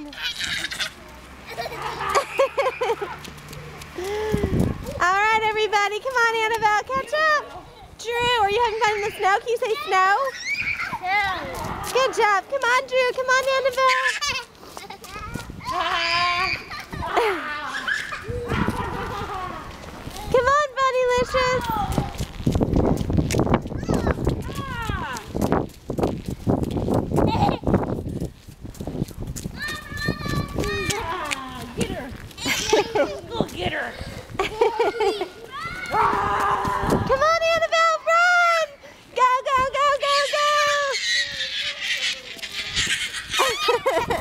All right, everybody, come on, Annabelle, catch up. Drew, are you having fun in the snow? Can you say snow? Yeah. Good job. Come on, Drew. Come on, Annabelle. Come on, Bunnylicious. Get her. Go get her. Come on, Annabelle, run! Go, go, go, go, go!